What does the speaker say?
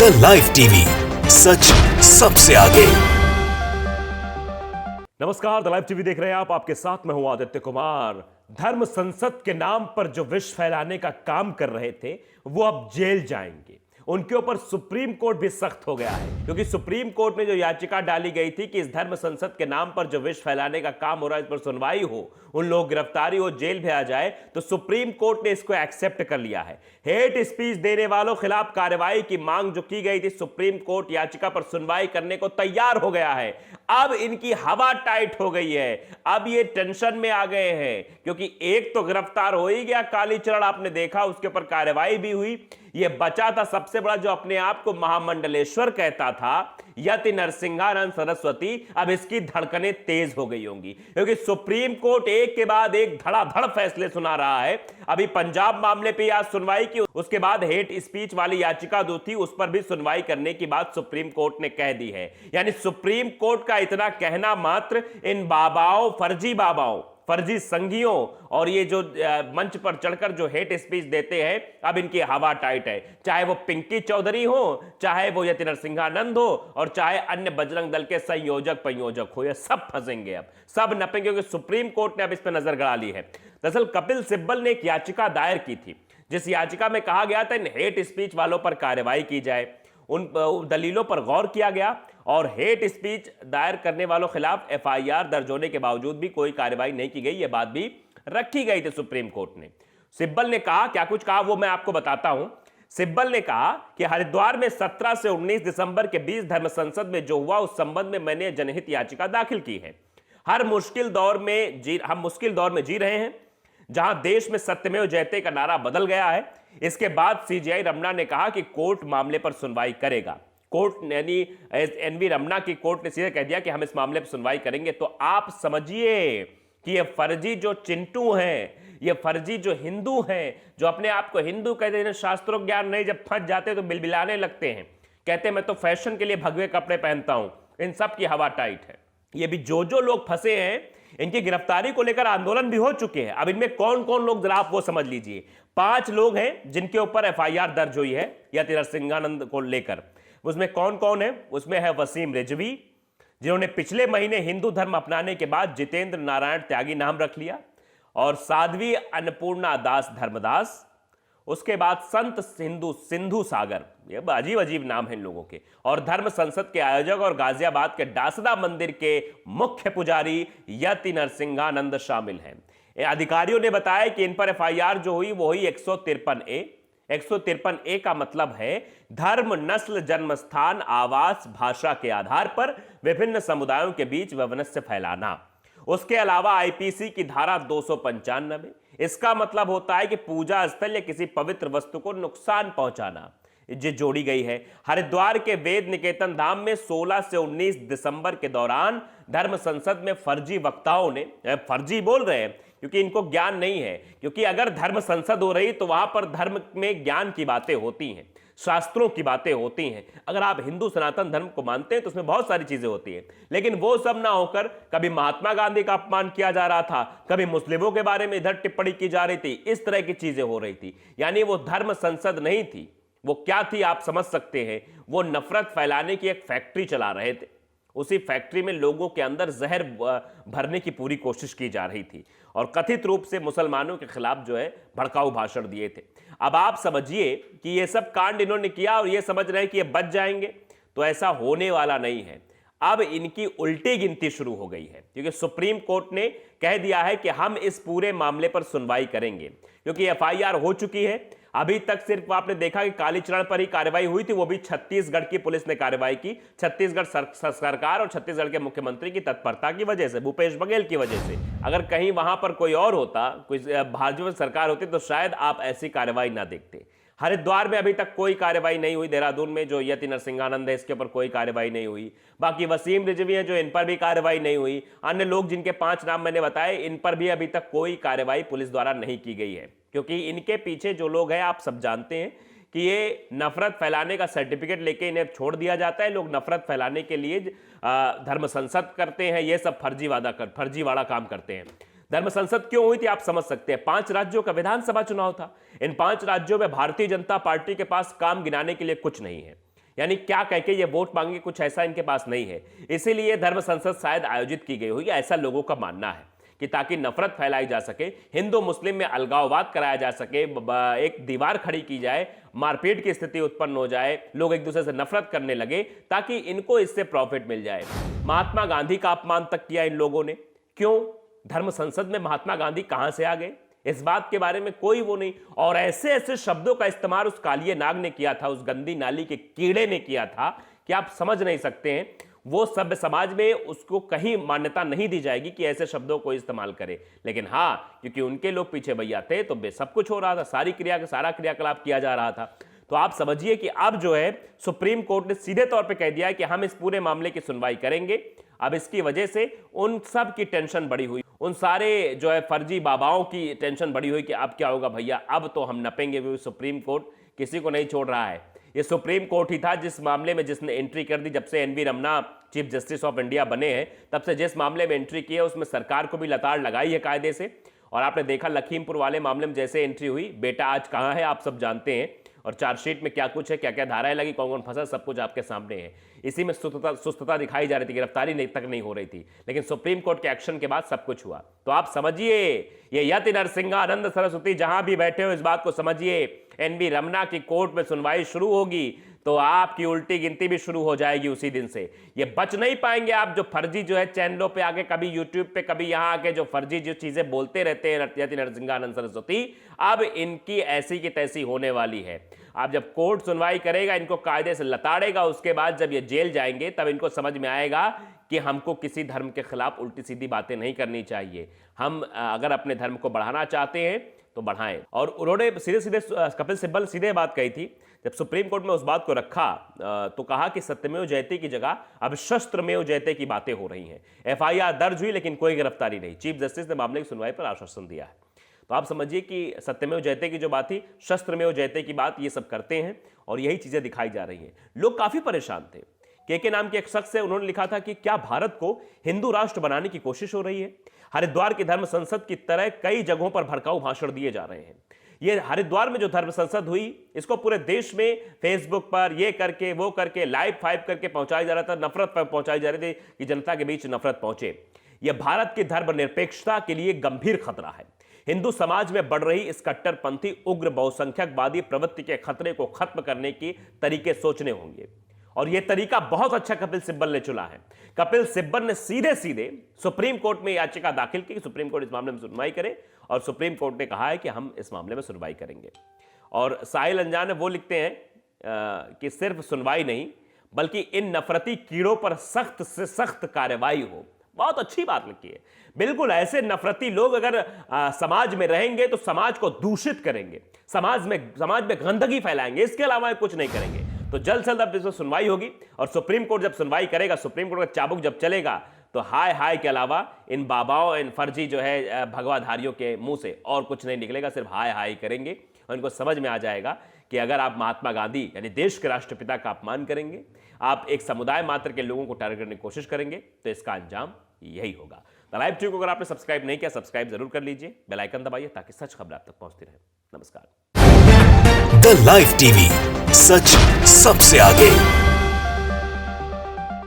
The live TV, सच सबसे आगे। नमस्कार, द लाइव टीवी देख रहे हैं आप। आपके साथ मैं हूं आदित्य कुमार। धर्म संसद के नाम पर जो विष फैलाने का काम कर रहे थे वो अब जेल जाएंगे। उनके ऊपर सुप्रीम कोर्ट भी सख्त हो गया है, क्योंकि सुप्रीम कोर्ट में जो याचिका डाली गई थी कि इस धर्म संसद के नाम पर जो विष फैलाने का काम हो रहा है इस पर सुनवाई हो, उन लोग गिरफ्तारी हो, जेल भेजा जाए, तो सुप्रीम कोर्ट ने इसको एक्सेप्ट कर लिया है। हेट स्पीच देने वालों खिलाफ कार्रवाई की मांग जो की गई थी, सुप्रीम कोर्ट याचिका पर सुनवाई करने को तैयार हो गया है। अब इनकी हवा टाइट हो गई है, अब ये टेंशन में आ गए हैं, क्योंकि एक तो गिरफ्तार हो ही गया कालीचरण, आपने देखा, उसके ऊपर कार्रवाई भी हुई। ये बचा था सबसे बड़ा, जो अपने आप को महामंडलेश्वर कहता था, यति नरसिंहानंद सरस्वती। अब इसकी धड़कनें तेज हो गई होंगी, क्योंकि सुप्रीम कोर्ट एक के बाद एक धड़ाधड़ फैसले सुना रहा है। अभी पंजाब मामले पे आज सुनवाई की, उसके बाद हेट स्पीच वाली याचिका जो थी उस पर भी सुनवाई करने की बात सुप्रीम कोर्ट ने कह दी है। यानी सुप्रीम कोर्ट का इतना कहना मात्र इन बाबाओं, फर्जी बाबाओं, फर्जी संघियों और ये जो मंच पर चढ़कर जो हेट स्पीच देते हैं, अब इनकी हवा टाइट है। चाहे वो पिंकी चौधरी हो, चाहे वो यति नरसिंहानंद हो, और चाहे अन्य बजरंग दल के संयोजक हो, ये सब फंसेंगे, अब सब नपेंगे, क्योंकि सुप्रीम कोर्ट ने अब इस पर नजर गड़ा ली है। दरअसल कपिल सिब्बल ने एक याचिका दायर की थी, जिस याचिका में कहा गया था इन हेट स्पीच वालों पर कार्रवाई की जाए। उन दलीलों पर गौर किया गया और हेट स्पीच दायर करने वालों खिलाफ एफआईआर दर्ज होने के बावजूद भी कोई कार्रवाई नहीं की गई। यह बात भी रखी गई थी सुप्रीम कोर्ट ने। सिब्बल ने कहा, क्या कुछ कहा वो मैं आपको बताता हूं। सिब्बल ने कहा कि हरिद्वार में 17 से 19 दिसंबर के बीच धर्म संसद में जो हुआ, उस संबंध में मैंने जनहित याचिका दाखिल की है। हम मुश्किल दौर में जी रहे हैं, जहां देश में सत्यमेव जयते का नारा बदल गया है। इसके बाद सीजेआई रमना ने कहा कि कोर्ट मामले पर सुनवाई करेगा। कोर्ट यानी एनवी रमना की कोर्ट ने सीधे कह दिया कि हम इस मामले पर सुनवाई करेंगे। तो आप समझिए कि ये फर्जी जो चिंटू हैं, ये फर्जी जो हिंदू हैं, जो अपने आप को हिंदू कहते हैं, शास्त्रों ज्ञान नहीं, जब फंस जाते तो बिलबिलाने लगते हैं, कहते हैं मैं तो फैशन के लिए भगवे कपड़े पहनता हूं। इन सब की हवा टाइट है। ये भी जो लोग फंसे हैं, इनकी गिरफ्तारी को लेकर आंदोलन भी हो चुके हैं। अब इनमें कौन कौन लोग, जरा आप वो समझ लीजिए। 5 लोग हैं जिनके ऊपर एफआईआर दर्ज हुई है यति नरसिंहानंद को लेकर। उसमें कौन कौन है? उसमें है वसीम रिजवी, जिन्होंने पिछले महीने हिंदू धर्म अपनाने के बाद जितेंद्र नारायण त्यागी नाम रख लिया, और साध्वी अन्नपूर्णा दास धर्मदास। उसके बाद संत सिंधु सागर, ये अजीब अजीब नाम है इन लोगों के, और धर्म संसद के आयोजक और गाजियाबाद के डासना मंदिर के मुख्य पुजारी यति नरसिंहानंद शामिल हैं। अधिकारियों ने बताया कि इन पर एफआईआर जो हुई वो हुई 153A। 153A का मतलब है धर्म, नस्ल, जन्म स्थान, आवास, भाषा के आधार पर विभिन्न समुदायों के बीच वैमनस्य फैलाना। उसके अलावा आईपीसी की धारा 295, इसका मतलब होता है कि पूजा स्थल या किसी पवित्र वस्तु को नुकसान पहुंचाना, जो जोड़ी गई है। हरिद्वार के वेद निकेतन धाम में 16 से 19 दिसंबर के दौरान धर्म संसद में फर्जी वक्ताओं ने, फर्जी बोल रहे हैं क्योंकि इनको ज्ञान नहीं है, क्योंकि अगर धर्म संसद हो रही तो वहां पर धर्म में ज्ञान की बातें होती हैं, शास्त्रों की बातें होती हैं। अगर आप हिंदू सनातन धर्म को मानते हैं तो उसमें बहुत सारी चीजें होती हैं, लेकिन वो सब ना होकर कभी महात्मा गांधी का अपमान किया जा रहा था, कभी मुस्लिमों के बारे में इधर टिप्पणी की जा रही थी, इस तरह की चीजें हो रही थी। यानी वो धर्म संसद नहीं थी, वो क्या थी आप समझ सकते हैं। वो नफरत फैलाने की एक फैक्ट्री चला रहे थे। उसी फैक्ट्री में लोगों के अंदर जहर भरने की पूरी कोशिश की जा रही थी, और कथित रूप से मुसलमानों के खिलाफ जो है भड़काऊ भाषण दिए थे। अब आप समझिए कि ये सब कांड इन्होंने किया और ये समझ रहे हैं कि ये बच जाएंगे, तो ऐसा होने वाला नहीं है। अब इनकी उल्टी गिनती शुरू हो गई है, क्योंकि सुप्रीम कोर्ट ने कह दिया है कि हम इस पूरे मामले पर सुनवाई करेंगे, क्योंकि एफआईआर हो चुकी है। अभी तक सिर्फ आपने देखा कि कालीचरण पर ही कार्रवाई हुई थी, वो भी छत्तीसगढ़ की पुलिस ने कार्रवाई की, छत्तीसगढ़ सरकार और छत्तीसगढ़ के मुख्यमंत्री की तत्परता की वजह से, भूपेश बघेल की वजह से। अगर कहीं वहां पर कोई और होता, कोई भाजपा सरकार होती, तो शायद आप ऐसी कार्रवाई ना देखते। हरिद्वार में अभी तक कोई कार्रवाई नहीं हुई, देहरादून में जो यति नरसिंहानंद है इसके ऊपर कोई कार्रवाई नहीं हुई। बाकी वसीम रिजवी है जो, इन पर भी कार्रवाई नहीं हुई। अन्य लोग जिनके 5 नाम मैंने बताए, इन पर भी अभी तक कोई कार्रवाई पुलिस द्वारा नहीं की गई है, क्योंकि इनके पीछे जो लोग हैं आप सब जानते हैं कि ये नफरत फैलाने का सर्टिफिकेट लेके इन्हें छोड़ दिया जाता है। लोग नफरत फैलाने के लिए धर्म संसद करते हैं, ये सब फर्जीवाड़ा काम करते हैं। धर्म संसद क्यों हुई थी आप समझ सकते हैं। 5 राज्यों का विधानसभा चुनाव था। इन 5 राज्यों में भारतीय जनता पार्टी के पास काम गिनाने के लिए कुछ नहीं है। यानी क्या कह के ये वोट मांगे, कुछ ऐसा इनके पास नहीं है। इसीलिए धर्म संसद शायद आयोजित की गई हुई, ऐसा लोगों का मानना है कि ताकि नफरत फैलाई जा सके, हिंदू मुस्लिम में अलगाववाद कराया जा सके, एक दीवार खड़ी की जाए, मारपीट की स्थिति उत्पन्न हो जाए, लोग एक दूसरे से नफरत करने लगे ताकि इनको इससे प्रॉफिट मिल जाए। महात्मा गांधी का अपमान तक किया इन लोगों ने। क्यों? धर्म संसद में महात्मा गांधी कहां से आ गए, इस बात के बारे में कोई वो नहीं। और ऐसे ऐसे शब्दों का इस्तेमाल उस कालिए नाग ने किया था, उस गंदी नाली के कीड़े ने किया था कि आप समझ नहीं सकते हैं। वो सभ्य समाज में उसको कहीं मान्यता नहीं दी जाएगी कि ऐसे शब्दों को इस्तेमाल करे। लेकिन हाँ, क्योंकि उनके लोग पीछे भैया थे तो सब कुछ हो रहा था, सारा क्रियाकलाप किया जा रहा था। तो आप समझिए कि अब जो है सुप्रीम कोर्ट ने सीधे तौर पे कह दिया है कि हम इस पूरे मामले की सुनवाई करेंगे। अब इसकी वजह से उन सब की टेंशन बढ़ी हुई, उन सारे जो है फर्जी बाबाओं की टेंशन बढ़ी हुई कि अब क्या होगा भैया, अब तो हम नपेंगे। भी सुप्रीम कोर्ट किसी को नहीं छोड़ रहा है। ये सुप्रीम कोर्ट ही था जिस मामले में जिसने एंट्री कर दी, जब से NV Ramana chief justice of India बने हैं तब से जिस मामले में एंट्री की है उसमें सरकार को भी लताड़ लगाई है कायदे से। और आपने देखा लखीमपुर वाले मामले में जैसे एंट्री हुई, बेटा आज कहां है आप सब जानते हैं, और चार्जशीट में क्या कुछ है, क्या क्या धाराएं लगी, कौन कौन फंसा, सब कुछ आपके सामने है। इसी में सुस्तता दिखाई जा रही थी, गिरफ्तारी तक नहीं हो रही थी, लेकिन सुप्रीम कोर्ट के एक्शन के बाद सब कुछ हुआ। तो आप समझिए, ये यति नरसिंहा, आनंद सरस्वती जहां भी बैठे हो इस बात को समझिए, एनवी रमना की कोर्ट में सुनवाई शुरू होगी तो आपकी उल्टी गिनती भी शुरू हो जाएगी उसी दिन से। ये बच नहीं पाएंगे आप, जो फर्जी जो है चैनलों पे आके, कभी यूट्यूब पे, कभी यहां आके जो फर्जी जो चीजें बोलते रहते हैं यति नरसिंहा, आनंद सरस्वती, अब इनकी ऐसी की तैसी होने वाली है। अब जब कोर्ट सुनवाई करेगा, इनको कायदे से लताड़ेगा, उसके बाद जब ये जेल जाएंगे तब इनको समझ में आएगा कि हमको किसी धर्म के खिलाफ उल्टी सीधी बातें नहीं करनी चाहिए। हम अगर अपने धर्म को बढ़ाना चाहते हैं तो बढ़ाएं। और उन्होंने सीधे सीधे कपिल सिब्बल सीधे बात कही थी जब सुप्रीम कोर्ट में उस बात को रखा, तो कहा कि सत्यमेव जयते की जगह अब शस्त्रमेव जयते की बातें हो रही हैं। एफआईआर दर्ज हुई लेकिन कोई गिरफ्तारी नहीं। चीफ जस्टिस ने मामले की सुनवाई पर आश्वासन दिया है। तो आप समझिए कि सत्यमेव जयते की जो बात थी, शस्त्रमेव जयते की बात, ये सब करते हैं और यही चीजें दिखाई जा रही हैं। लोग काफी परेशान थे। के नाम के एक शख्स है, उन्होंने लिखा था कि क्या भारत को हिंदू राष्ट्र बनाने की कोशिश हो रही है? हरिद्वार की धर्म संसद की तरह कई जगहों पर भड़काऊ भाषण दिए जा रहे हैं। ये हरिद्वार में जो धर्म संसद हुई, इसको पूरे देश में फेसबुक पर ये करके वो करके लाइव फाइव करके पहुंचाया जा रहा था, नफरत पहुंचाई जा रही थी कि जनता के बीच नफरत पहुंचे। यह भारत की धर्मनिरपेक्षता के लिए गंभीर खतरा है। हिंदू समाज में बढ़ रही इस कट्टरपंथी उग्र बहुसंख्यकवादी प्रवृत्ति के खतरे को खत्म करने के तरीके सोचने होंगे। और यह तरीका बहुत अच्छा कपिल सिब्बल ने चुना है। कपिल सिब्बल ने सीधे सीधे सुप्रीम कोर्ट में याचिका दाखिल की कि सुप्रीम कोर्ट इस मामले में सुनवाई करे, और सुप्रीम कोर्ट ने कहा है कि हम इस मामले में सुनवाई करेंगे। और साहिल अंजान वो लिखते हैं कि सिर्फ सुनवाई नहीं बल्कि इन नफरती कीड़ों पर सख्त से सख्त कार्रवाई हो। बहुत अच्छी बात लिखी है। बिल्कुल ऐसे नफरती लोग अगर समाज में रहेंगे तो समाज को दूषित करेंगे, समाज में गंदगी फैलाएंगे, इसके अलावा कुछ नहीं करेंगे। तो जल्द से जल्द अब इसमें सुनवाई होगी, और सुप्रीम कोर्ट जब सुनवाई करेगा, सुप्रीम कोर्ट का चाबुक जब चलेगा, तो हाय हाय के अलावा इन बाबाओं, इन फर्जी जो है भगवाधारियों के मुंह से और कुछ नहीं निकलेगा, सिर्फ हाय हाय करेंगे। और इनको समझ में आ जाएगा कि अगर आप महात्मा गांधी यानी देश के राष्ट्रपिता का अपमान करेंगे, आप एक समुदाय मात्र के लोगों को टारगेट करने की कोशिश करेंगे, तो इसका अंजाम यही होगा। द लाइव टीवी को अगर आपने सब्सक्राइब नहीं किया, सब्सक्राइब जरूर कर लीजिए, बेल आइकन दबाइए ताकि सच खबर आप तक पहुंचती रहे। नमस्कार। द लाइव टीवी, सच सबसे आगे।